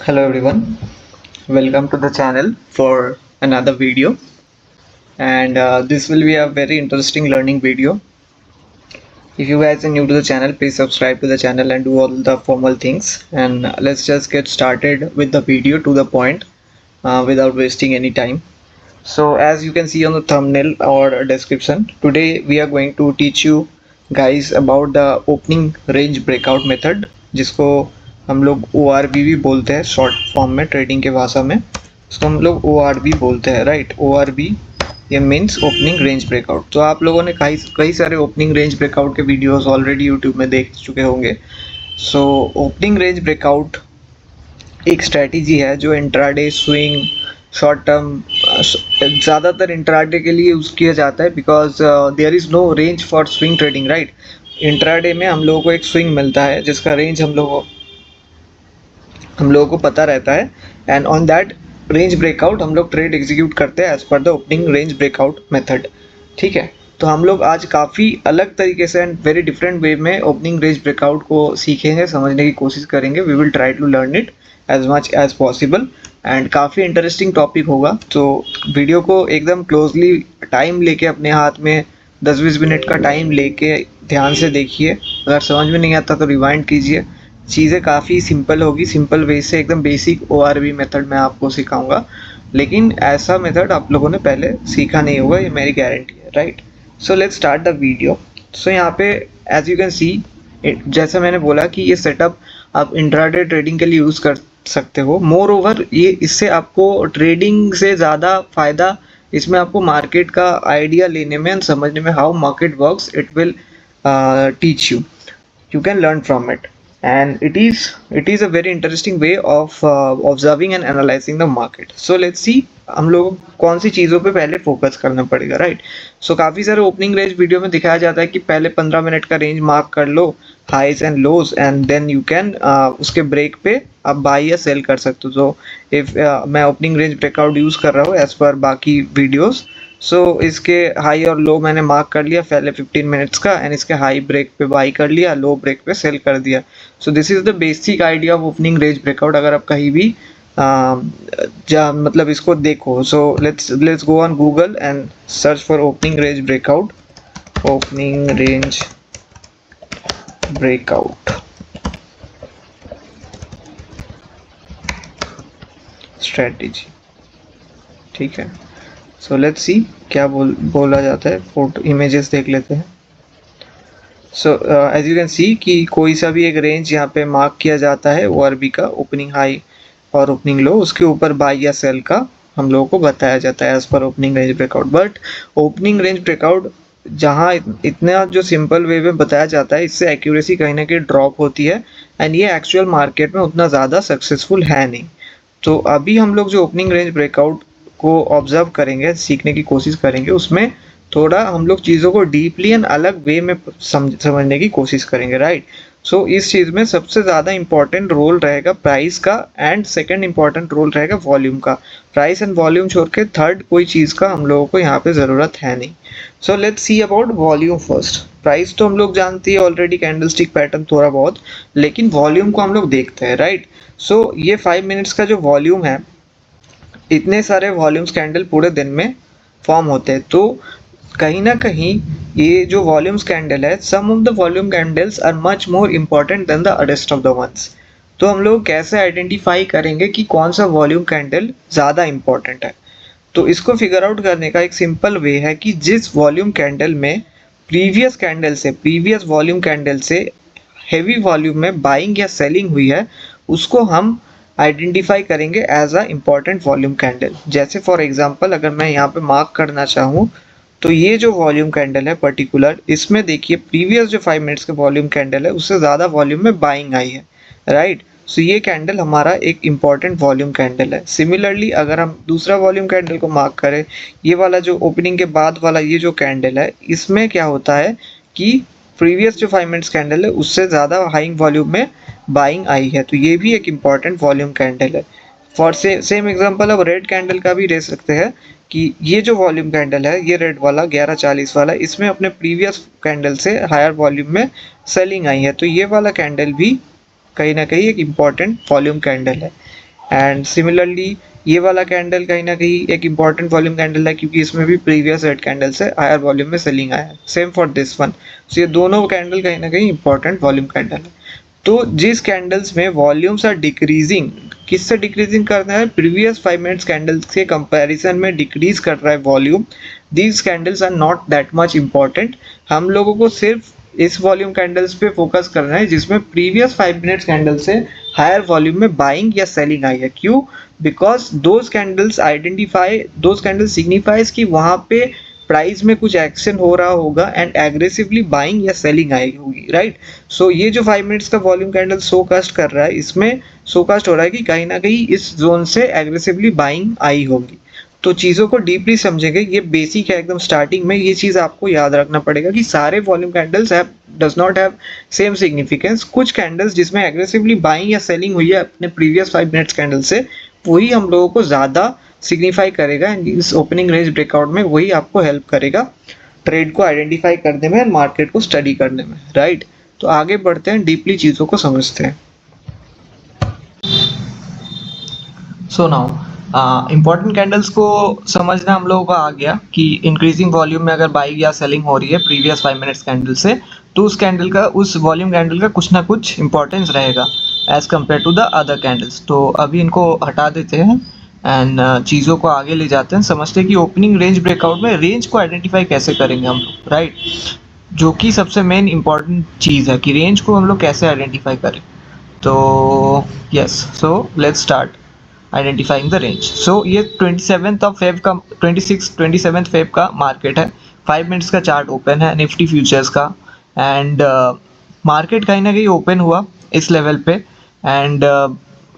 Hello everyone, welcome to the channel for another video, and this will be a very interesting learning video. If you guys are new to the channel, please subscribe to the channel and do all the formal things, and let's just get started with the video to the point without wasting any time. So as you can see on the thumbnail or description, today we are going to teach you guys about the opening range breakout method, जिसको हम लोग ORB भी बोलते हैं short form में, trading के भाषा में उसको हम लोग ORB बोलते हैं, राइट। ORB ये मीन्स ओपनिंग रेंज ब्रेकआउट। तो आप लोगों ने कई सारे ओपनिंग रेंज ब्रेकआउट के वीडियोस ऑलरेडी यूट्यूब में देख चुके होंगे। सो ओपनिंग रेंज ब्रेकआउट एक स्ट्रैटेजी है जो इंट्राडे स्विंग शॉर्ट टर्म ज़्यादातर इंट्राडे के लिए यूज़ किया जाता है, because there is no range for swing trading, right. Intraday में हम लोगों को एक स्विंग मिलता है जिसका रेंज हम लोगों को पता रहता है, and on that range breakout हम लोग ट्रेड एग्जीक्यूट करते हैं as per the opening range breakout method. ठीक है, तो हम लोग आज काफ़ी अलग तरीके से एंड वेरी डिफरेंट वे में ओपनिंग रेंज ब्रेकआउट को सीखेंगे, समझने की कोशिश करेंगे। We will try to learn it as much as possible, and काफ़ी इंटरेस्टिंग टॉपिक होगा। तो वीडियो को एकदम क्लोजली टाइम लेके अपने हाथ में 10-20 मिनट का टाइम लेके ध्यान से देखिए। अगर समझ में नहीं आता तो रिवाइंड कीजिए। चीज़ें काफ़ी सिंपल होगी, सिंपल वे से एकदम बेसिक ORB मेथड मैं आपको सिखाऊंगा, लेकिन ऐसा मेथड आप लोगों ने पहले सीखा नहीं होगा, ये मेरी गारंटी है, right. So let's start the video. So यहाँ पे एज यू कैन सी, जैसा मैंने बोला कि ये सेटअप आप इंट्राडे ट्रेडिंग के लिए यूज़ कर सकते हो। मोर ओवर ये इससे आपको ट्रेडिंग से ज़्यादा फ़ायदा इसमें आपको मार्केट का आइडिया लेने में एंड समझने में, how market works, it will teach you, you can learn from it, and it is a very interesting way of observing and analyzing the market. So let's see हम लोग कौन सी चीज़ों पे पहले फोकस करना पड़ेगा, राइट। सो काफ़ी सारे ओपनिंग रेंज वीडियो में दिखाया जाता है कि पहले 15 मिनट का रेंज मार्क कर लो, highs and lows, and then you can उसके ब्रेक पे आप बाई या सेल कर सकते हो। तो इफ मैं ओपनिंग रेंज ब्रेकआउट यूज़ कर रहा हूँ एज पर बाकी वीडियोज़। सो इसके हाई और लो मैंने मार्क कर लिया पहले 15 मिनट्स का, एंड इसके हाई ब्रेक पे बाई कर लिया, लो ब्रेक पे सेल कर दिया। So this is the basic idea of opening range breakout. अगर आप कहीं भी मतलब इसको देखो, so let's go on Google and search for opening range breakout, opening range breakout strategy. ठीक है, सो लेट्स सी क्या बोला जाता है। फोटो इमेजेस देख लेते हैं। So as you can see कि कोई सा भी एक रेंज यहाँ पे मार्क किया जाता है ORB का, ओपनिंग हाई और ओपनिंग लो, उसके ऊपर बाई या सेल का हम लोगों को बताया जाता है as per opening range breakout. But opening range breakout जहाँ इतना जो सिंपल वे में बताया जाता है, इससे एक्यूरेसी कहीं ना कहीं ड्रॉप होती है, एंड ये एक्चुअल मार्केट में उतना ज़्यादा सक्सेसफुल है नहीं। तो अभी हम लोग जो ओपनिंग रेंज ब्रेकआउट को ऑब्जर्व करेंगे, सीखने की कोशिश करेंगे, उसमें थोड़ा हम लोग चीज़ों को डीपली एंड अलग वे में समझने की कोशिश करेंगे, राइट। सो इस चीज़ में सबसे ज़्यादा इंपॉर्टेंट रोल रहेगा प्राइस का, एंड सेकंड इंपॉर्टेंट रोल रहेगा वॉल्यूम का। प्राइस एंड वॉल्यूम छोड़ के थर्ड कोई चीज़ का हम लोगों को यहाँ पे ज़रूरत है नहीं। So let's see about volume first. Price तो हम लोग जानते हैं ऑलरेडी, कैंडलस्टिक पैटर्न थोड़ा बहुत, लेकिन वॉल्यूम को हम लोग देखते हैं, राइट। सो ये 5 मिनट्स का जो वॉल्यूम है, इतने सारे वॉल्यूम्स कैंडल पूरे दिन में फॉर्म होते हैं, तो कहीं ना कहीं ये जो वॉल्यूम्स कैंडल है, some of the volume candles are much more important than the rest of the ones. तो हम लोग कैसे आइडेंटिफाई करेंगे कि कौन सा वॉल्यूम कैंडल ज़्यादा इम्पॉर्टेंट है? तो इसको फिगर आउट करने का एक सिंपल वे है कि जिस वॉल्यूम कैंडल में प्रीवियस वॉल्यूम कैंडल से हेवी वॉल्यूम में बाइंग या सेलिंग हुई है, उसको हम आइडेंटिफाई करेंगे as a important volume candle. जैसे फॉर एग्जांपल अगर मैं यहाँ पे मार्क करना चाहूँ, तो ये जो वॉल्यूम कैंडल है पर्टिकुलर, इसमें देखिए प्रीवियस जो 5 मिनट्स के वॉल्यूम कैंडल है उससे ज़्यादा वॉल्यूम में बाइंग आई है, राइट। सो ये कैंडल हमारा एक इम्पॉर्टेंट वॉल्यूम कैंडल है। सिमिलरली अगर हम दूसरा वॉल्यूम कैंडल को मार्क करें, ये वाला जो ओपनिंग के बाद वाला ये जो कैंडल है, इसमें क्या होता है कि प्रीवियस जो 5 मिनट्स कैंडल है उससे ज़्यादा हाई वॉल्यूम में बाइंग आई है, तो ये भी एक इम्पॉर्टेंट वॉल्यूम कैंडल है। फॉर सेम एग्जांपल अब रेड कैंडल का भी ले सकते हैं कि ये जो वॉल्यूम कैंडल है, ये रेड वाला 1140 वाला, इसमें अपने प्रीवियस कैंडल से हायर वॉल्यूम में सेलिंग आई है, तो ये वाला कैंडल भी कहीं ना कहीं एक इम्पॉर्टेंट वॉल्यूम कैंडल है। एंड सिमिलरली ये वाला कैंडल कहीं ना कहीं एक इंपॉर्टेंट वॉल्यूम कैंडल है, क्योंकि इसमें भी प्रीवियस रेड कैंडल से हायर वॉल्यूम में सेलिंग आया है। Same for this one. So ये दोनों कैंडल कहीं ना कहीं इंपॉर्टेंट वॉल्यूम कैंडल है। तो जिस कैंडल्स में वॉल्यूम्स आर डिक्रीजिंग, किससे डिक्रीजिंग करना है, प्रीवियस 5 मिनट्स कैंडल्स के कंपैरिजन में डिक्रीज कर रहा है volume, these candles are not that much important. हम लोगों को सिर्फ इस वॉल्यूम कैंडल्स पे फोकस करना है जिसमें प्रीवियस 5 मिनट्स कैंडल से हायर वॉल्यूम में बाइंग या सेलिंग आई है। क्यों? Because those candles identify, those candles signifies कि वहाँ पे प्राइस में कुछ एक्शन हो रहा होगा एंड एग्रेसिवली बाइंग या सेलिंग आई होगी, राइट। सो ये जो 5 मिनट्स का वॉल्यूम कैंडल शो कास्ट कर रहा है, इसमें शो कास्ट हो रहा है कि कहीं ना कहीं इस जोन से एग्रेसिवली बाइंग आई होगी। तो चीज़ों को डीपली समझेंगे, ये बेसिक है एकदम स्टार्टिंग में। ये चीज़ आपको याद रखना पड़ेगा कि सारे volume candles have does not have same significance. कुछ कैंडल्स जिसमें एग्रेसिवली बाइंग या सेलिंग हुई है अपने प्रीवियस 5 मिनट्स कैंडल से, वही हम लोगों को ज़्यादा सिग्निफाई करेगा एंड इस ओपनिंग रेंज ब्रेकआउट में वही आपको हेल्प करेगा ट्रेड को आइडेंटिफाई करने में, मार्केट को स्टडी करने में, राइट। तो आगे बढ़ते हैं, डीपली चीज़ों को समझते हैं। सो नाउ इंपॉर्टेंट कैंडल्स को समझना हम लोगों को आ गया कि इंक्रीजिंग वॉल्यूम में अगर बाइंग या सेलिंग हो रही है प्रीवियस 5 मिनट्स कैंडल से, तो उस कैंडल का, उस वॉल्यूम कैंडल का कुछ ना कुछ इंपॉर्टेंस रहेगा as compare to the other candles. तो अभी इनको हटा देते हैं एंड चीज़ों को आगे ले जाते हैं, समझते हैं कि ओपनिंग रेंज ब्रेकआउट में रेंज को आइडेंटिफाई कैसे करेंगे हम लोग, राइट। जो कि सबसे मेन इंपॉर्टेंट चीज़ है कि रेंज को हम लोग कैसे आइडेंटिफाई करें। तो yes, so let's start identifying the range. So ये 27th ऑफ फेब का, 27th फेब का मार्केट है। 5 मिनट्स का चार्ट ओपन है निफ्टी फ्यूचर्स का एंड मार्केट कहीं ना कहीं ओपन हुआ इस लेवल पे एंड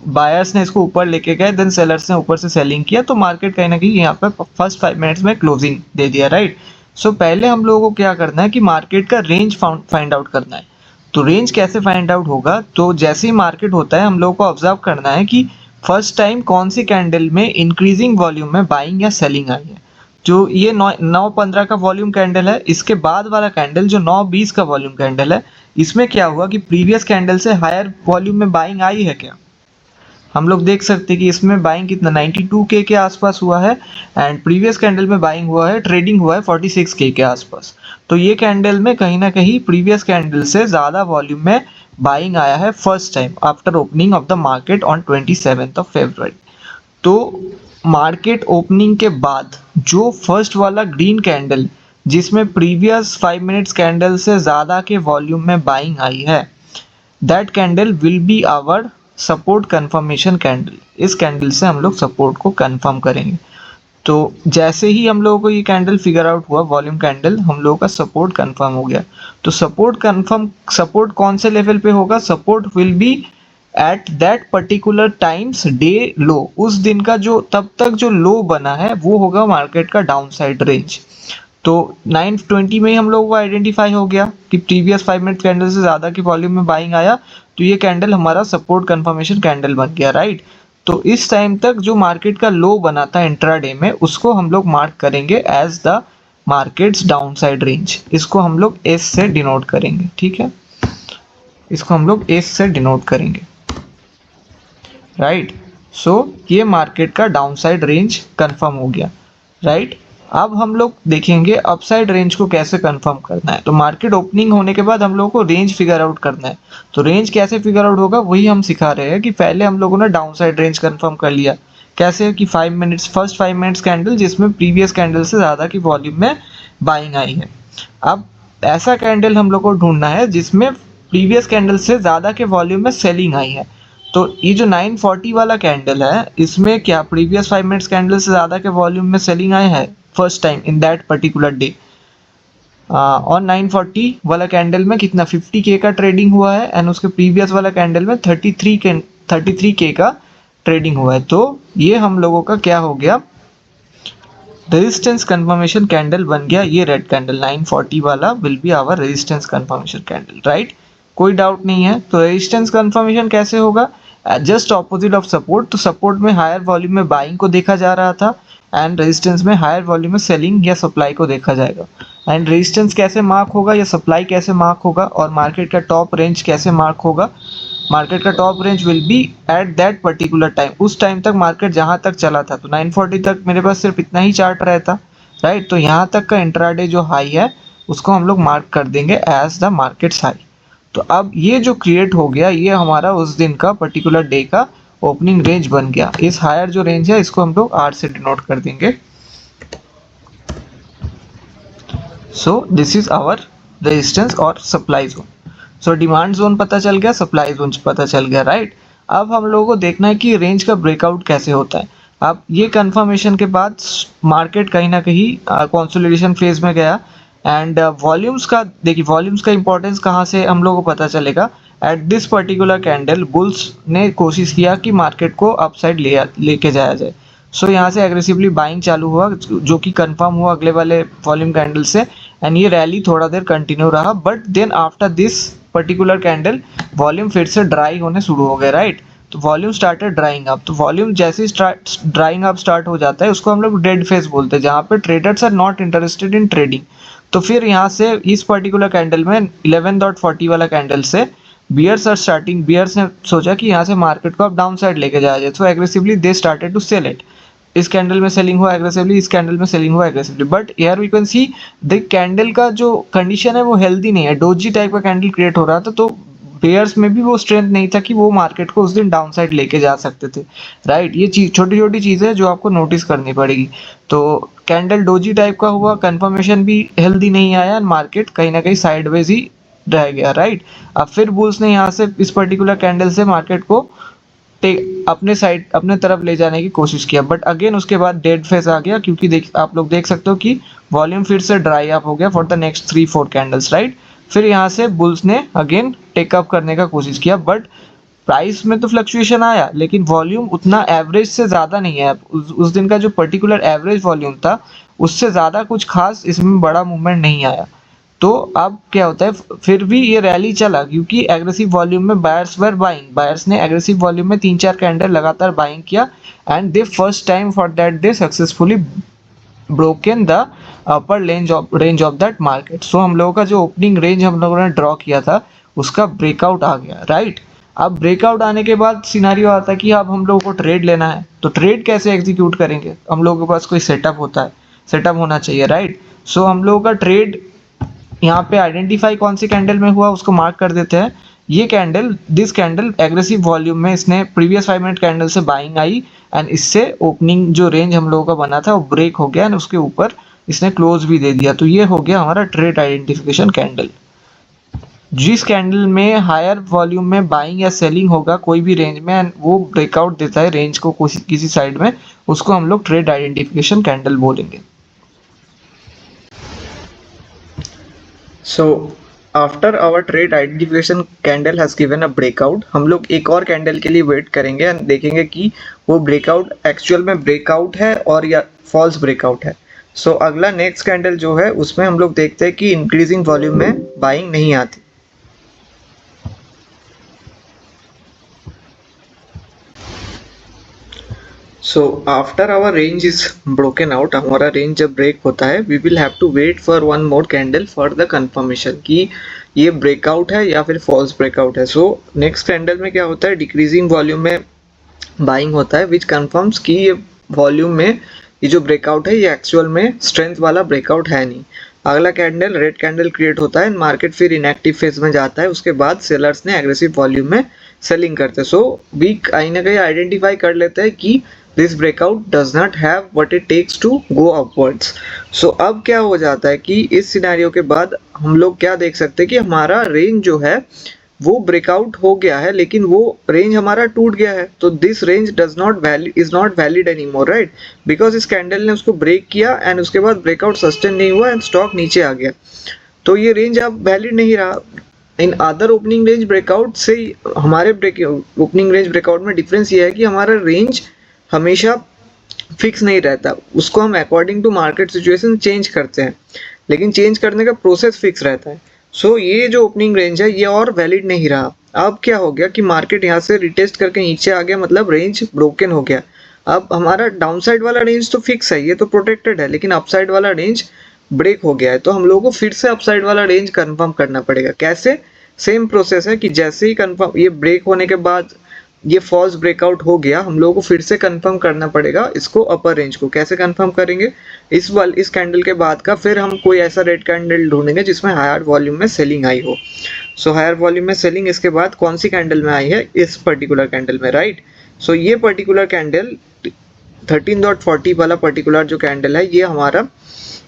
बायर्स ने इसको ऊपर लेके गए, देन सेलर्स ने ऊपर से सेलिंग किया, तो मार्केट कहीं ना कहीं यहाँ पे फर्स्ट 5 मिनट्स में क्लोजिंग दे दिया, राइट। सो पहले हम लोगों को क्या करना है कि मार्केट का रेंज फाइंड आउट करना है। तो रेंज कैसे फाइंड आउट होगा, तो जैसे ही मार्केट होता है हम लोगों को ऑब्जर्व करना है कि फर्स्ट टाइम कौन सी कैंडल में इंक्रीजिंग वॉल्यूम में बाइंग या सेलिंग आई है। जो ये 9:15 का वॉल्यूम कैंडल है, इसके बाद वाला कैंडल जो 9:20 का वॉल्यूम कैंडल है, इसमें क्या हुआ कि प्रीवियस कैंडल से हायर वॉल्यूम में बाइंग आई है क्या? हम लोग देख सकते हैं कि इसमें बाइंग कितना 92K के आसपास हुआ है एंड प्रीवियस कैंडल में बाइंग हुआ है, ट्रेडिंग हुआ है 46K के आसपास। तो ये कैंडल में कहीं ना कहीं प्रीवियस कैंडल से ज़्यादा वॉल्यूम में बाइंग आया है first time after opening of the market on 27th of February। तो मार्केट ओपनिंग के बाद जो फर्स्ट वाला ग्रीन कैंडल जिसमें प्रीवियस 5 मिनट्स कैंडल से ज़्यादा के वॉल्यूम में बाइंग आई है, that candle will be our support confirmation candle. इस कैंडल से हम लोग सपोर्ट को कंफर्म करेंगे। तो जैसे ही हम लोगों को ये कैंडल फिगर आउट हुआ, वॉल्यूम कैंडल, हम लोगों का सपोर्ट कंफर्म हो गया। तो सपोर्ट कौन से लेवल पे होगा? Support will be at that particular times day लो। उस दिन का जो तब तक जो लो बना है वो होगा मार्केट का डाउन साइड रेंज। तो 9:20 में ही हम लोगों को आइडेंटिफाई हो गया कि प्रीवियस 5 मिनट कैंडल से ज़्यादा की वॉल्यूम में बाइंग आया, तो ये कैंडल हमारा सपोर्ट कंफर्मेशन कैंडल बन गया, राइट। तो इस टाइम तक जो मार्केट का लो बना था इंट्राडे में, उसको हम लोग मार्क करेंगे as the markets downside range. इसको हम लोग एस से डिनोट करेंगे, ठीक है। इसको हम लोग एस से डिनोट करेंगे, राइट। सो ये मार्केट का डाउन साइड रेंज कंफर्म हो गया, राइट। अब हम लोग देखेंगे अपसाइड रेंज को कैसे कंफर्म करना है। तो मार्केट ओपनिंग होने के बाद हम लोगों को रेंज फिगर आउट करना है। तो रेंज कैसे फिगर आउट होगा वही हम सिखा रहे हैं कि पहले हम लोगों ने डाउन साइड रेंज कंफर्म कर लिया। कैसे कि 5 मिनट्स, फर्स्ट 5 मिनट्स कैंडल जिसमें प्रीवियस कैंडल से ज़्यादा की वॉल्यूम में बाइंग आई है। अब ऐसा कैंडल हम लोग को ढूंढना है जिसमें प्रीवियस कैंडल से ज़्यादा के वॉल्यूम में सेलिंग आई है। तो ये जो 940 वाला कैंडल है, इसमें क्या प्रीवियस 5 मिनट्स कैंडल से ज़्यादा के वॉल्यूम में सेलिंग आया है first time in that particular day. और 940 वाला कैंडल में कितना 50K का ट्रेडिंग हुआ है एंड उसके प्रीवियस वाला कैंडल में 33K का ट्रेडिंग हुआ है। तो ये हम लोगों का क्या हो गया, रेजिस्टेंस कंफर्मेशन कैंडल बन गया। ये रेड कैंडल 940 वाला will be our resistance confirmation candle, right. कोई डाउट नहीं है। तो रेजिस्टेंस कंफर्मेशन कैसे होगा? Just opposite of support. तो सपोर्ट में हायर वॉल्यूम में बाइंग को देखा जा रहा था एंड रेजिस्टेंस में हायर वॉल्यूम में सेलिंग या सप्लाई को देखा जाएगा। एंड रेजिस्टेंस कैसे मार्क होगा या सप्लाई कैसे मार्क होगा और मार्केट का टॉप रेंज कैसे मार्क होगा, मार्केट का top range will be at that particular time, उस टाइम तक मार्केट जहां तक चला था। तो 940 तक मेरे पास सिर्फ इतना ही चार्ट रहता, राइट। तो यहाँ तक का इंट्राडे जो हाई है उसको हम लोग मार्क कर देंगे एज द मार्केट्स हाई। तो अब ये जो क्रिएट हो गया ये हमारा उस दिन का पर्टिकुलर डे का ओपनिंग रेंज बन गया। इस हायर जो रेंज है इसको हम लोग आर से डिनोट कर देंगे। So this is our resistance और supply zone. So demand zone पता चल गया, सप्लाई जोन पता चल गया, राइट। अब हम लोगों को देखना है कि रेंज का ब्रेकआउट कैसे होता है। अब ये कंफर्मेशन के बाद मार्केट कहीं ना कहीं कंसोलिडेशन फेज में गया एंड वॉल्यूम्स का देखिए, वॉल्यूम्स का इंपॉर्टेंस कहाँ से हम लोगों को पता चलेगा। At this particular candle bulls ने कोशिश किया कि मार्केट को अपसाइड लेके जाया जाए। सो यहाँ से एग्रेसिवली बाइंग चालू हुआ जो कि कंफर्म हुआ अगले वाले वॉल्यूम कैंडल से एंड ये रैली थोड़ा देर कंटिन्यू रहा। But then after this particular candle volume फिर से ड्राई होने शुरू हो गए, राइट। तो वॉल्यूम स्टार्टेड ड्राइंग अप। तो वॉल्यूम जैसे ड्राइंग अप स्टार्ट हो जाता है उसको हम लोग डेड फेज बोलते हैं, जहाँ पे traders are not interested in trading. तो फिर यहाँ से इस पर्टिकुलर कैंडल में 11.40 वाला कैंडल से बियर्स आर स्टार्टिंग, बियर्स ने सोचा कि यहाँ से मार्केट को अब डाउन साइड लेके जाया जाए। So aggressively they started to sell it. इस कैंडल में सेलिंग हुआ एग्रेसिवली, इस कैंडल में सेलिंग हुआ aggressively. But here we can see the candle का जो कंडीशन है वो हेल्दी नहीं है, डोजी टाइप का कैंडल क्रिएट हो रहा था। तो बेयर्स में भी वो स्ट्रेंथ नहीं था कि वो मार्केट को उस दिन डाउन साइड लेके जा सकते थे, राइट। ये चीज छोटी छोटी चीजें हैं जो आपको नोटिस करनी पड़ेगी। तो कैंडल डोजी टाइप का हुआ, कंफर्मेशन भी हेल्दी नहीं आया, मार्केट कहीं ना कहीं साइडवेज ही रह गया, राइट। अब फिर बुल्स ने यहाँ से इस पर्टिकुलर कैंडल से मार्केट को अपने साइड अपने तरफ ले जाने की कोशिश किया। बट अगेन उसके बाद डेड फेज आ गया, क्योंकि आप लोग देख सकते हो कि वॉल्यूम फिर से ड्राई अप हो गया for the next 3-4 candles, right. फिर यहाँ से बुल्स ने अगेन टेकअप करने का कोशिश किया, बट प्राइस में तो फ्लक्चुएशन आया लेकिन वॉल्यूम उतना एवरेज से ज़्यादा नहीं है। उस दिन का जो पर्टिकुलर एवरेज वॉल्यूम था उससे ज़्यादा कुछ खास इसमें बड़ा मूवमेंट नहीं आया। तो अब क्या होता है, फिर भी ये रैली चला क्योंकि एग्रेसिव वॉल्यूम में बायर्स वर बाइंग, बायर्स ने एग्रेसिव वॉल्यूम में 3-4 कैंडल लगातार बाइंग किया and they first time for that they successfully broken the upper range of that market. So हम लोगों का जो ओपनिंग रेंज हम लोगों ने ड्रॉ किया था उसका ब्रेकआउट आ गया, राइट। अब ब्रेकआउट आने के बाद सिनारियो आता है कि अब हम लोगों को ट्रेड लेना है। तो ट्रेड कैसे एग्जीक्यूट करेंगे, हम लोगों के पास कोई सेटअप होता है, सेटअप होना चाहिए, राइट। सो हम लोगों का ट्रेड यहाँ पे आइडेंटिफाई कौन सी कैंडल में हुआ उसको मार्क कर देते हैं। ये candle, this candle aggressive volume में इसने प्रीवियस 5 मिनट कैंडल से बाइंग आई एंड इससे ओपनिंग जो रेंज हम लोगों का बना था वो ब्रेक हो गया एंड उसके ऊपर इसने क्लोज भी दे दिया। तो ये हो गया हमारा ट्रेड आइडेंटिफिकेशन कैंडल। जिस कैंडल में हायर वॉल्यूम में बाइंग या सेलिंग होगा कोई भी रेंज में एंड वो ब्रेकआउट देता है रेंज को किसी साइड में, उसको हम लोग ट्रेड आइडेंटिफिकेशन कैंडल बोलेंगे। So after our trade identification candle has given a breakout, हम लोग एक और कैंडल के लिए वेट करेंगे एंड देखेंगे कि वो ब्रेकआउट एक्चुअल में ब्रेकआउट है और या फॉल्स ब्रेकआउट है। सो अगला नेक्स्ट कैंडल जो है उसमें हम लोग देखते हैं कि इंक्रीजिंग वॉल्यूम में बाइंग नहीं आती। So after our range is broken out, हमारा रेंज जब ब्रेक होता है we will have to wait for one more candle for the confirmation कि ये ब्रेकआउट है या फिर फॉल्स ब्रेकआउट है। सो नेक्स्ट कैंडल में क्या होता है, डिक्रीजिंग वॉल्यूम में बाइंग होता है विच कंफर्म्स कि ये वॉल्यूम में ये जो ब्रेकआउट है ये एक्चुअल में स्ट्रेंथ वाला ब्रेकआउट है नहीं। अगला कैंडल रेड कैंडल क्रिएट होता है, मार्केट फिर इनएक्टिव फेज में जाता है, उसके बाद सेलर्स ने एग्रेसिव वॉल्यूम में सेलिंग करते हैं। सो वी कहीं ना कहीं आइडेंटिफाई कर लेते हैं कि this breakout does not have what it takes to go upwards. So अब क्या हो जाता है कि इस सिनेरियो के बाद हम लोग क्या देख सकते हैं कि हमारा रेंज जो है वो ब्रेकआउट हो गया है लेकिन वो रेंज हमारा टूट गया है। तो this range does not is not valid any more, right, because इस कैंडल ने उसको ब्रेक किया एंड उसके बाद ब्रेकआउट सस्टेन नहीं हुआ एंड स्टॉक नीचे आ गया। तो ये रेंज अब वैलिड नहीं रहा। In other opening range breakout से हमारे ओपनिंग रेंज ब्रेकआउट में डिफरेंस ये है कि हमारा रेंज हमेशा फिक्स नहीं रहता, उसको हम according to market situation change करते हैं, लेकिन चेंज करने का प्रोसेस फिक्स रहता है। सो ये जो ओपनिंग रेंज है ये और वैलिड नहीं रहा। अब क्या हो गया कि मार्केट यहाँ से रिटेस्ट करके नीचे आ गया, मतलब रेंज ब्रोकन हो गया। अब हमारा डाउन साइड वाला रेंज तो फिक्स है, ये तो प्रोटेक्टेड है, लेकिन अपसाइड वाला रेंज ब्रेक हो गया है। तो हम लोगों को फिर से अपसाइड वाला रेंज कंफर्म करना पड़ेगा। कैसे सेम प्रोसेस है कि जैसे ही कंफर्म ये ब्रेक होने के बाद ये फॉल्स ब्रेकआउट हो गया, हम लोगों को फिर से कंफर्म करना पड़ेगा इसको अपर रेंज को। कैसे कंफर्म करेंगे? इस कैंडल के बाद का फिर हम कोई ऐसा रेड कैंडल ढूंढेंगे जिसमें हायर वॉल्यूम में सेलिंग आई हो। सो हायर वॉल्यूम में सेलिंग इसके बाद कौन सी कैंडल में आई है? इस पर्टिकुलर कैंडल में, राइट। सो ये पर्टिकुलर कैंडल 13.40 वाला पर्टिकुलर जो कैंडल है, ये हमारा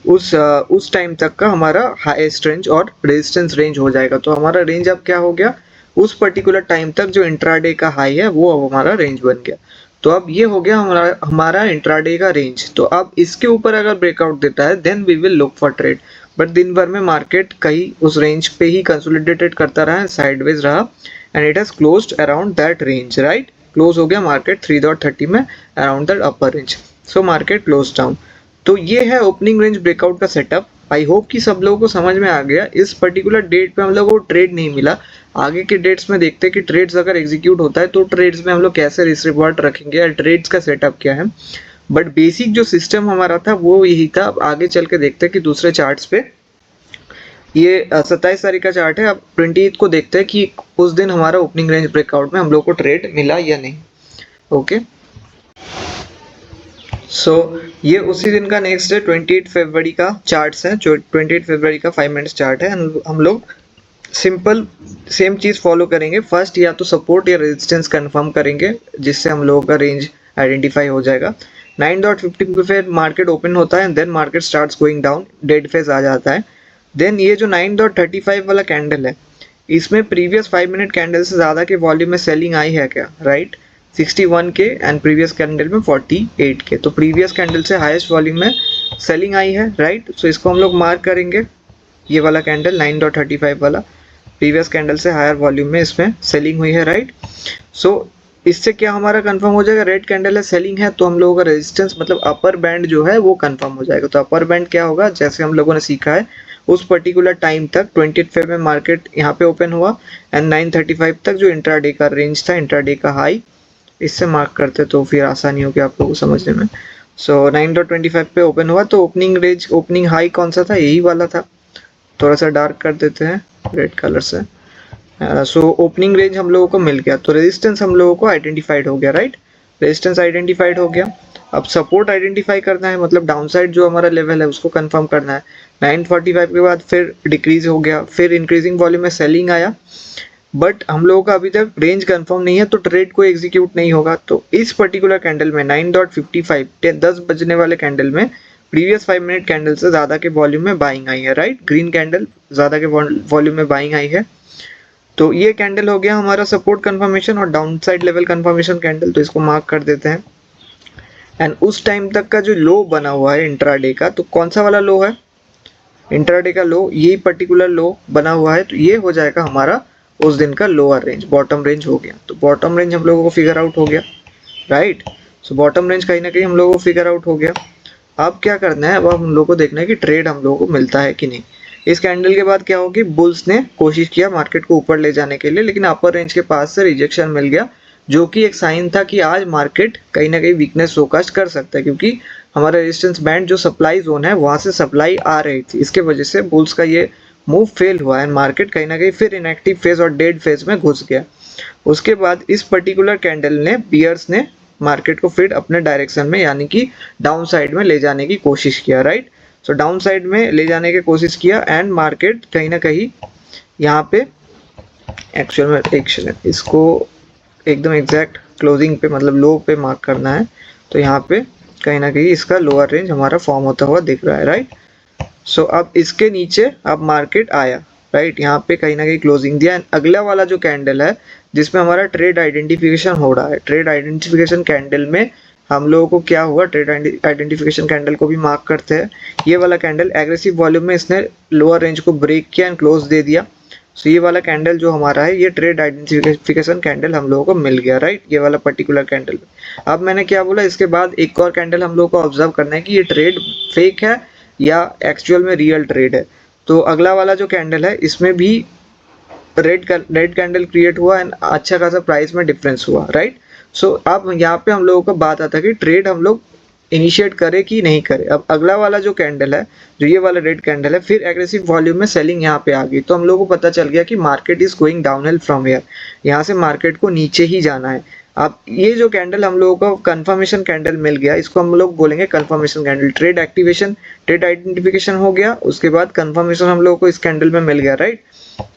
उस टाइम तक का हमारा हाईएस्ट रेंज और रेजिस्टेंस रेंज हो जाएगा। तो हमारा रेंज अब क्या हो गया? उस पर्टिकुलर टाइम तक जो इंट्राडे का हाई है वो अब हमारा रेंज बन गया। तो अब ये हो गया हमारा इंट्राडे का रेंज। तो अब इसके ऊपर अगर ब्रेकआउट देता है then we will look for trade. But दिन भर में मार्केट कहीं उस रेंज पे ही कंसोलिडेटेड करता रहा, साइडवेज रहा, and it has closed around that range, right. Close हो गया मार्केट 3.30 में around that upper range. So market close down. तो ये है ओपनिंग रेंज ब्रेकआउट का सेटअप। आई होप कि सब लोगों को समझ में आ गया। इस पर्टिकुलर डेट पे हम लोगों को ट्रेड नहीं मिला, आगे के डेट्स में देखते हैं कि ट्रेड्स अगर एग्जीक्यूट होता है तो ट्रेड्स में हम लोग कैसे रिस्क रिवॉर्ड रखेंगे या ट्रेड्स का सेटअप क्या है। बट बेसिक जो सिस्टम हमारा था वो यही था। अब आगे चल के देखते हैं कि दूसरे चार्ट्स पे, ये 27 तारीख का चार्ट है। अब 28 को देखते हैं कि उस दिन हमारा ओपनिंग रेंज ब्रेकआउट में हम लोग को ट्रेड मिला या नहीं। ओके, सो ये उसी दिन का नेक्स्ट डे 28 फरवरी का चार्ट्स है, जो 28 फरवरी का 5 मिनट्स चार्ट है। हम लोग सिंपल सेम चीज फॉलो करेंगे। फर्स्ट या तो सपोर्ट या रेजिस्टेंस कंफर्म करेंगे, जिससे हम लोगों का रेंज आइडेंटिफाई हो जाएगा। 9.50 पे फिर मार्केट ओपन होता है, then market starts going down, dead phase आ जाता है। देन ये जो 9.35 वाला कैंडल है, इसमें प्रीवियस 5 मिनट कैंडल से ज़्यादा के वॉल्यूम में सेलिंग आई है क्या? राइट, 61 के एंड प्रीवियस कैंडल में 48 के। तो प्रीवियस कैंडल से हाईएस्ट वॉल्यूम में सेलिंग आई है, राइट। सो इसको हम लोग मार्क करेंगे। ये वाला कैंडल 9.35 वाला प्रीवियस कैंडल से हायर वॉल्यूम में इसमें सेलिंग हुई है, राइट। सो इससे क्या हमारा कंफर्म हो जाएगा? रेड कैंडल है, सेलिंग है, तो हम लोगों का रेजिस्टेंस मतलब अपर बैंड जो है वो कंफर्म हो जाएगा। तो अपर बैंड क्या होगा? जैसे हम लोगों ने सीखा है उस पर्टिकुलर टाइम तक 28 फेब में मार्केट यहाँ पे ओपन हुआ एंड 9:35 तक जो इंट्राडे का रेंज था, इंट्राडे का हाई, इससे मार्क करते तो फिर आसानी होगी आप लोगों को समझने में। सो 9.25 पे ओपन हुआ, तो ओपनिंग रेंज, ओपनिंग हाई कौन सा था? यही वाला था। थोड़ा सा डार्क कर देते हैं रेड कलर से। सो ओपनिंग रेंज हम लोगों को मिल गया। तो रेजिस्टेंस हम लोगों को आइडेंटिफाइड हो गया, राइट। रेजिस्टेंस आइडेंटिफाइड हो गया। अब सपोर्ट आइडेंटिफाई करना है, मतलब डाउन साइड जो हमारा लेवल है उसको कंफर्म करना है। 9:45 के बाद फिर डिक्रीज हो गया, फिर इंक्रीजिंग वॉल्यूम में सेलिंग आया, बट हम लोगों का अभी तक रेंज कंफर्म नहीं है, तो ट्रेड को एग्जीक्यूट नहीं होगा। तो इस पर्टिकुलर कैंडल में 9.55 10 बजने वाले कैंडल में प्रीवियस 5 मिनट कैंडल से ज़्यादा के वॉल्यूम में बाइंग आई है, राइट। ग्रीन कैंडल ज़्यादा के वॉल्यूम में बाइंग आई है। तो ये कैंडल हो गया हमारा सपोर्ट कंफर्मेशन और down side level confirmation candle. तो इसको मार्क कर देते हैं। एंड उस टाइम तक का जो लो बना हुआ है इंट्राडे का, तो कौन सा वाला लो है? इंट्राडे का लो, यही पर्टिकुलर लो बना हुआ है। तो ये हो जाएगा हमारा उस दिन का लोअर रेंज, बॉटम रेंज हो गया। तो बॉटम रेंज हम लोगों को फिगर आउट हो गया, राइट। सो बॉटम रेंज कहीं ना कहीं हम लोगों को फिगर आउट हो गया। अब क्या करना है? अब हम लोगों को देखना है कि ट्रेड हम लोगों को मिलता है कि नहीं। इस कैंडल के बाद क्या होगी? बुल्स ने कोशिश किया मार्केट को ऊपर ले जाने के लिए, लेकिन अपर रेंज के पास से रिजेक्शन मिल गया, जो कि एक साइन था कि आज मार्केट कहीं ना कहीं वीकनेस शोकास्ट कर सकता है, क्योंकि हमारा रेजिस्टेंस बैंड जो सप्लाई जोन है वहां से सप्लाई आ रही थी। इसके वजह से बुल्स का ये मूव फेल हुआ एंड मार्केट कहीं ना कहीं फिर इनएक्टिव फेज और डेड फेज में घुस गया। उसके बाद इस पर्टिकुलर कैंडल ने, बियर्स ने मार्केट को फिर अपने डायरेक्शन में यानी कि डाउन साइड में ले जाने की कोशिश किया, राइट। सो डाउन साइड में ले जाने की कोशिश किया एंड मार्केट कहीं ना कहीं यहाँ पे एक्चुअल में इसको एकदम एग्जैक्ट क्लोजिंग पे मतलब लो पे मार्क करना है। तो यहाँ पे कहीं ना कहीं इसका लोअर रेंज हमारा फॉर्म होता हुआ दिख रहा है, राइट। सो अब इसके नीचे अब मार्केट आया, राइट। यहाँ पे कहीं ना कहीं क्लोजिंग दिया। अगला वाला जो कैंडल है जिसमें हमारा ट्रेड आइडेंटिफिकेशन हो रहा है, ट्रेड आइडेंटिफिकेशन कैंडल में हम लोगों को क्या हुआ? ट्रेड आइडेंटिफिकेशन कैंडल को भी मार्क करते हैं। ये वाला कैंडल एग्रेसिव वॉल्यूम में इसने लोअर रेंज को ब्रेक किया एंड क्लोज दे दिया। सो ये वाला कैंडल जो हमारा है, ये ट्रेड आइडेंटिफिकेशन कैंडल हम लोगों को मिल गया, राइट। ये वाला पर्टिकुलर कैंडल। अब मैंने क्या बोला? इसके बाद एक और कैंडल हम लोगों को ऑब्जर्व करना है कि ये ट्रेड फेक है या एक्चुअल में रियल ट्रेड है। तो अगला वाला जो कैंडल है इसमें भी रेड कैंडल क्रिएट हुआ एंड अच्छा खासा प्राइस में डिफरेंस हुआ, राइट। सो अब यहाँ पे हम लोगों को बात आता है कि ट्रेड हम लोग इनिशिएट करे कि नहीं करे। अब अगला वाला जो कैंडल है, जो ये वाला रेड कैंडल है, फिर एग्रेसिव वॉल्यूम में सेलिंग यहाँ पे आ गई, तो हम लोगों को पता चल गया कि market is going downhill from here, यहाँ से मार्केट को नीचे ही जाना है। अब ये जो कैंडल हम लोगों को कंफर्मेशन कैंडल मिल गया, इसको हम लोग बोलेंगे confirmation candle. Trade activation, trade identification हो गया, उसके बाद कंफर्मेशन हम लोगों को इस कैंडल में मिल गया, राइट।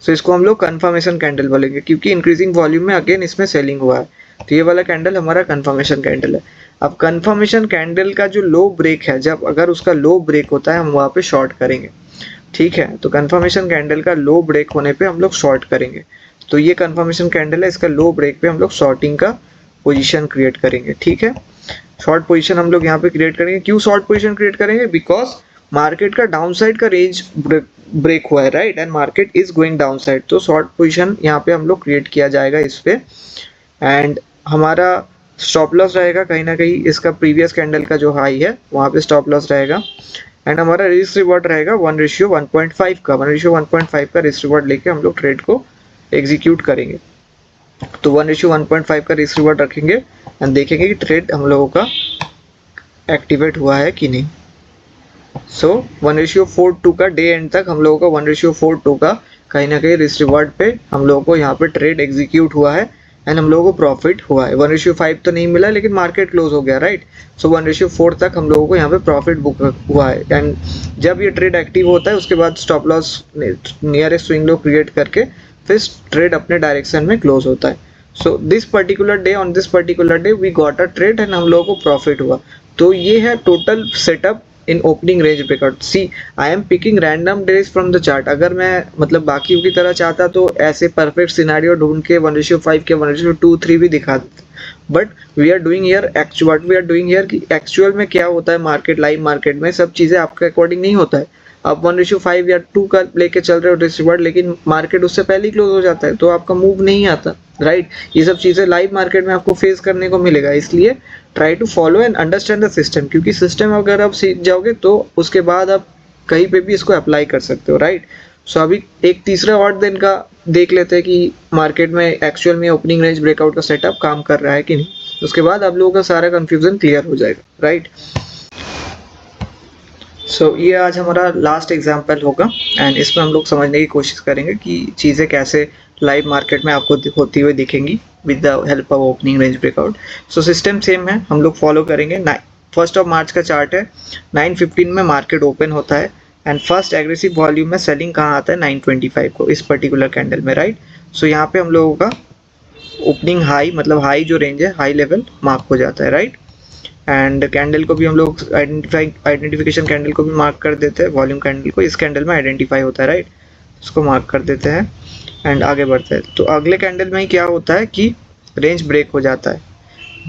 सो इसको हम लोग कंफर्मेशन कैंडल बोलेंगे, क्योंकि इंक्रीजिंग वॉल्यूम में अगेन इसमें सेलिंग हुआ है। तो ये वाला कैंडल हमारा कंफर्मेशन कैंडल है। अब कंफर्मेशन कैंडल का जो लो ब्रेक है, जब अगर उसका लो ब्रेक होता है हम वहाँ पे शॉर्ट करेंगे, ठीक है। तो कंफर्मेशन कैंडल का लो ब्रेक होने पे हम लोग शॉर्ट करेंगे। तो ये कंफर्मेशन कैंडल है, इसका लो ब्रेक पे हम लोग शॉर्टिंग का पोजीशन क्रिएट करेंगे, ठीक है। शॉर्ट पोजीशन हम लोग यहाँ पे क्रिएट करेंगे। क्यों शॉर्ट पोजीशन क्रिएट करेंगे? बिकॉज मार्केट का डाउन साइड का रेंज ब्रेक हुआ है, right, and market is going down side. तो शॉर्ट पोजीशन यहाँ पे हम लोग क्रिएट किया जाएगा इस पे, एंड हमारा स्टॉप लॉस रहेगा कहीं ना कहीं इसका प्रीवियस कैंडल का जो हाई है वहाँ पे स्टॉप लॉस रहेगा, एंड हमारा रिस्क रिवॉर्ड रहेगा 1:1.5 का। 1:1.5 का रिस्क रिवॉर्ड लेके हम लोग ट्रेड को एग्जीक्यूट करेंगे। तो 1:1.5 का रिस्क रिवॉर्ड रखेंगे एंड देखेंगे कि ट्रेड हम लोगों का एक्टिवेट हुआ है कि नहीं। सो 1:4:2 का डे एंड तक हम लोगों का 1:4:2 का कहीं ना कहीं रिस्क रिवॉर्ड पे हम लोगों को यहाँ पे ट्रेड एग्जीक्यूट हुआ है एंड हम लोगों को प्रॉफिट हुआ है। 1:5 तो नहीं मिला, लेकिन मार्केट क्लोज हो गया, राइट। सो 1:4 तक हम लोगों को यहाँ पे प्रॉफिट बुक हुआ है, एंड जब ये ट्रेड एक्टिव होता है उसके बाद stop loss nearest swing low create करके फिर ट्रेड अपने डायरेक्शन में क्लोज होता है। So this particular day, on this particular day we got a trade and हम लोगों को प्रॉफिट हुआ। तो ये है total setup in opening range breakout. See I am picking random days from the chart. अगर मैं मतलब बाकी की तरह चाहता तो ऐसे परफेक्ट सिनेरियो ढूंढ के 1:5 के 1:2-3 भी दिखा देता, but we are doing here actual, we are doing here कि एक्चुअल में क्या होता है मार्केट, लाइव मार्केट में सब चीज़ें आपके अकॉर्डिंग नहीं होता है। आप 1:5 या 2 का लेके चल रहे हो रिस्क रिवॉर्ड, लेकिन मार्केट उससे पहले ही क्लोज हो जाता है तो आपका मूव नहीं आता, राइट। ये सब चीज़ें लाइव मार्केट में आपको फेस करने को मिलेगा, इसलिए try to follow and understand the system, क्योंकि सिस्टम अगर आप सीख जाओगे तो उसके बाद आप कहीं पे भी इसको अप्लाई कर सकते हो, राइट। सो अभी एक तीसरा और दिन का देख लेते हैं कि मार्केट में एक्चुअल में ओपनिंग रेंज ब्रेकआउट का सेटअप काम कर रहा है कि नहीं। उसके बाद आप लोगों का सारा कंफ्यूजन क्लियर हो जाएगा, राइट। सो ये आज हमारा लास्ट एग्जाम्पल होगा एंड इसमें हम लोग समझने की कोशिश करेंगे कि चीज़ें कैसे लाइव मार्केट में आपको होती हुई दिखेंगी with the help of opening range breakout. So system same है, हम लोग फॉलो करेंगे। 1 मार्च का चार्ट है, 9:15 में मार्केट ओपन होता है एंड फर्स्ट एग्रेसिव वॉल्यूम में सेलिंग कहाँ आता है 9:25 को इस पर्टिकुलर कैंडल में, राइट। सो यहाँ पे हम लोगों का ओपनिंग हाई, मतलब हाई जो रेंज है, हाई लेवल मार्क हो जाता है, राइट। एंड कैंडल को भी हम लोग आइडेंटिफिकेशन कैंडल को भी मार्क कर देते हैं, वॉल्यूम कैंडल को इस कैंडल में आइडेंटिफाई होता है, राइट। इसको मार्क कर देते हैं एंड आगे बढ़ते हैं। तो अगले कैंडल में ही क्या होता है कि रेंज ब्रेक हो जाता है,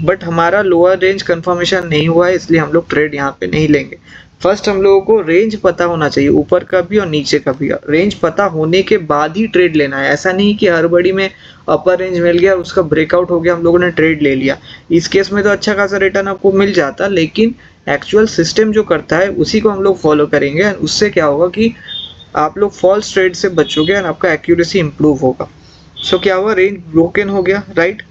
बट हमारा लोअर रेंज कंफर्मेशन नहीं हुआ है, इसलिए हम लोग ट्रेड यहाँ पे नहीं लेंगे। फर्स्ट हम लोगों को रेंज पता होना चाहिए, ऊपर का भी और नीचे का भी। रेंज पता होने के बाद ही ट्रेड लेना है, ऐसा नहीं कि हड़बड़ी में अपर रेंज मिल गया, उसका ब्रेकआउट हो गया, हम लोगों ने ट्रेड ले लिया। इस केस में तो अच्छा खासा रिटर्न आपको मिल जाता, लेकिन एक्चुअल सिस्टम जो करता है उसी को हम लोग फॉलो करेंगे एंड उससे क्या होगा कि आप लोग फॉल्स ट्रेड से बचोगे एंड आपका एक्यूरेसी इंप्रूव होगा। सो क्या हुआ, रेंज ब्रोकन हो गया, राइट।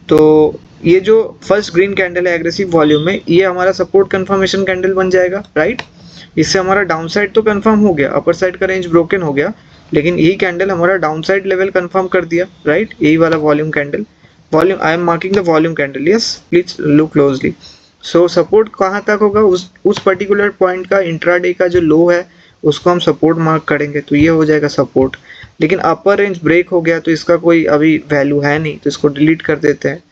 तो ये जो फर्स्ट ग्रीन कैंडल है एग्रेसिव वॉल्यूम में, ये हमारा सपोर्ट कंफर्मेशन कैंडल बन जाएगा, राइट। इससे हमारा डाउन साइड तो कंफर्म हो गया, अपर साइड का रेंज ब्रोकन हो गया, लेकिन यही कैंडल हमारा डाउन साइड लेवल कंफर्म कर दिया, राइट। यही वाला volume candle, volume I am marking the volume candle, yes please look closely. So support कहाँ तक होगा, उस पर्टिकुलर पॉइंट का इंट्राडे का जो लो है उसको हम सपोर्ट मार्क करेंगे, तो ये हो जाएगा सपोर्ट। लेकिन अपर रेंज ब्रेक हो गया तो इसका कोई अभी वैल्यू है नहीं, तो इसको डिलीट कर देते हैं,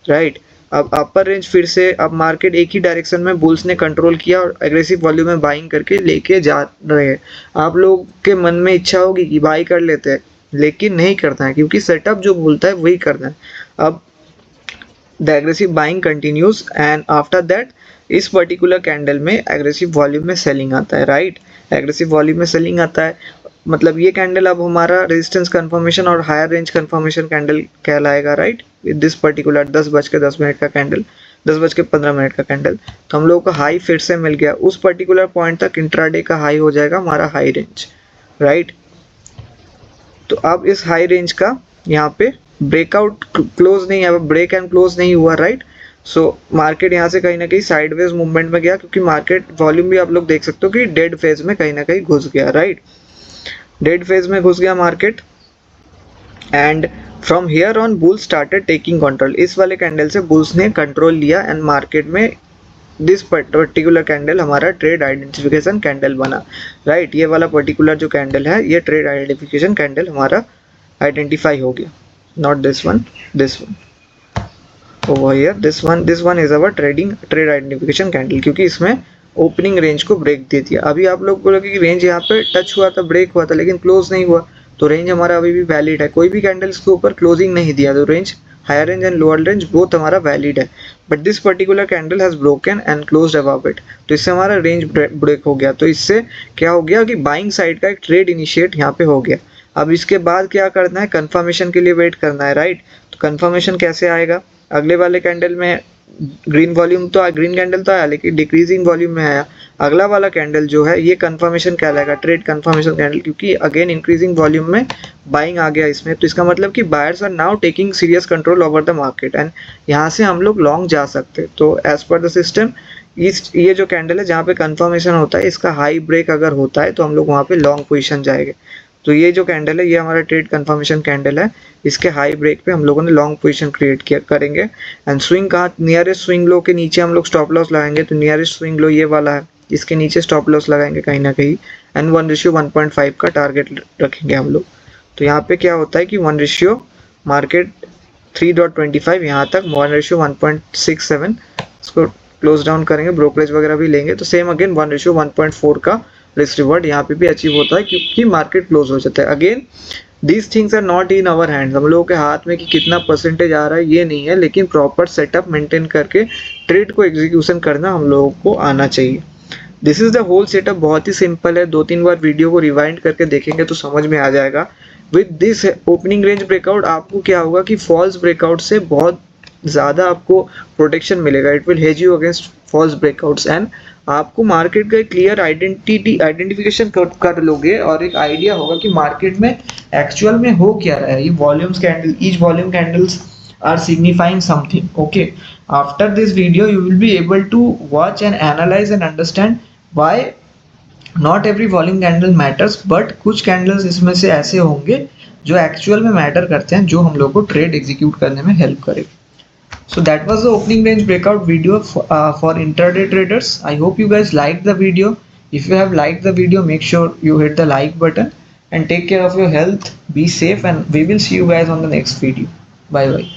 राइट। अब अपर रेंज फिर से, अब मार्केट एक ही डायरेक्शन में बुल्स ने कंट्रोल किया और एग्रेसिव वॉल्यूम में बाइंग करके लेके जा रहे हैं। आप लोग के मन में इच्छा होगी कि बाई कर लेते हैं, लेकिन नहीं करता है, क्योंकि सेटअप जो बोलता है वही करना है। अब the aggressive buying continues and after that इस पर्टिकुलर कैंडल में एग्रेसिव वॉल्यूम में सेलिंग आता है, राइट। एग्रेसिव वॉल्यूम में सेलिंग आता है, मतलब ये कैंडल अब हमारा रेजिस्टेंस कंफर्मेशन और हायर रेंज कंफर्मेशन कैंडल कहलाएगा, राइट। विद दिस पर्टिकुलर 10:10 का कैंडल, 10:15 का कैंडल, तो हम लोगों का हाई फिर से मिल गया। उस पर्टिकुलर पॉइंट तक इंट्राडे का हाई हो जाएगा हमारा हाई रेंज, राइट। तो अब इस हाई रेंज का यहाँ पे ब्रेकआउट क्लोज नहीं है, ब्रेक एंड क्लोज नहीं हुआ, राइट। सो मार्केट यहाँ से कहीं ना कहीं साइडवेज मूवमेंट में गया, क्योंकि मार्केट वॉल्यूम भी आप लोग देख सकते हो कि डेड फेज में कहीं ना कहीं घुस गया, राइट, डेड फेज में घुस गया market. And from here on bull started taking control, इस वाले कैंडल से बुल्स ने कंट्रोल लिया एंड मार्केट में दिस पर्टिकुलर कैंडल हमारा ट्रेड आइडेंटिफिकेशन कैंडल बना, राइट। ये वाला पर्टिकुलर जो कैंडल है ये ट्रेड आइडेंटिफिकेशन कैंडल हमारा आइडेंटिफाई हो गया, not this one, this one over here, this one is our trade identification candle, क्योंकि इसमें ओपनिंग रेंज को ब्रेक दे दिया। अभी आप लोग बोलोगे कि रेंज यहाँ पे टच हुआ था, ब्रेक हुआ था, लेकिन क्लोज नहीं हुआ, तो रेंज हमारा अभी भी वैलिड है। कोई भी कैंडल इसके ऊपर क्लोजिंग नहीं दिया तो range, higher range and lower range both हमारा वैलिड है, but this particular candle has broken and closed above it, तो इससे हमारा रेंज ब्रेक हो गया। तो इससे क्या हो गया कि बाइंग साइड का एक ट्रेड इनिशिएट यहाँ पे हो गया। अब इसके बाद क्या करना है, कंफर्मेशन के लिए वेट करना है, राइट। तो कंफर्मेशन कैसे आएगा, अगले वाले कैंडल में ग्रीन वॉल्यूम तो ग्रीन कैंडल तो आया, लेकिन डिक्रीजिंग वॉल्यूम में आया। अगला वाला कैंडल जो है ये कंफर्मेशन कहलाएगा, ट्रेड कंफर्मेशन कैंडल, क्योंकि अगेन इंक्रीजिंग वॉल्यूम में बाइंग आ गया इसमें। तो इसका मतलब कि buyers are now taking serious control over the market and यहाँ से हम लोग लॉन्ग जा सकते हैं। तो एज पर द सिस्टम ये जो कैंडल है जहाँ पे कंफर्मेशन होता है, इसका हाई ब्रेक अगर होता है तो हम लोग वहाँ पे लॉन्ग पोजिशन जाएंगे। तो ये जो कैंडल है ये हमारा ट्रेड कंफर्मेशन कैंडल है, इसके हाई ब्रेक पे हम लोगों ने लॉन्ग पोजीशन क्रिएट किया करेंगे। एंड स्विंग कहाँ, नियरेस्ट स्विंग लो के नीचे हम लोग स्टॉप लॉस लगाएंगे। तो नियरेस्ट स्विंग लो ये वाला है, इसके नीचे स्टॉप लॉस लगाएंगे कहीं ना कहीं, एंड 1:1.5 का टारगेट रखेंगे हम लोग। तो यहाँ पे क्या होता है कि 1 मार्केट 3.25 यहाँ तक 1:1.67 इसको क्लोज डाउन करेंगे, ब्रोकरेज वगैरह भी लेंगे। तो सेम अगेन 1:1.4 का रिस्क रिवॉर्ड यहाँ पे भी अचीव होता है, क्योंकि मार्केट क्लोज हो जाता है। Again these things are not in our hands, हम लोगों के हाथ में कि कितना परसेंटेज आ रहा है ये नहीं है, लेकिन प्रॉपर सेटअप मेंटेन करके ट्रेड को एग्जीक्यूशन करना हम लोगों को आना चाहिए। This is the whole setup, बहुत ही सिंपल है, 2-3 बार वीडियो को रिवाइंड करके देखेंगे तो समझ में आ जाएगा। With this opening range breakout आपको क्या होगा कि फॉल्स ब्रेकआउट से बहुत ज़्यादा आपको प्रोटेक्शन मिलेगा, it will hedge you against false breakouts, and आपको मार्केट का क्लियर आइडेंटिफिकेशन कर लोगे और एक आइडिया होगा कि मार्केट में एक्चुअल में हो क्या रहा है। ये volumes candle, each volume candles are signifying something. Okay, after this video you will be able to watch and analyze and understand why not every volume candle matters, but कुछ candles इसमें से ऐसे होंगे जो एक्चुअल में matter करते हैं, जो हम लोग को ट्रेड एग्जीक्यूट करने में हेल्प करेगी। So that was the opening range breakout video for intraday traders. I hope you guys liked the video. If you have liked the video, make sure you hit the like button and take care of your health. Be safe, and we will see you guys on the next video. Bye bye.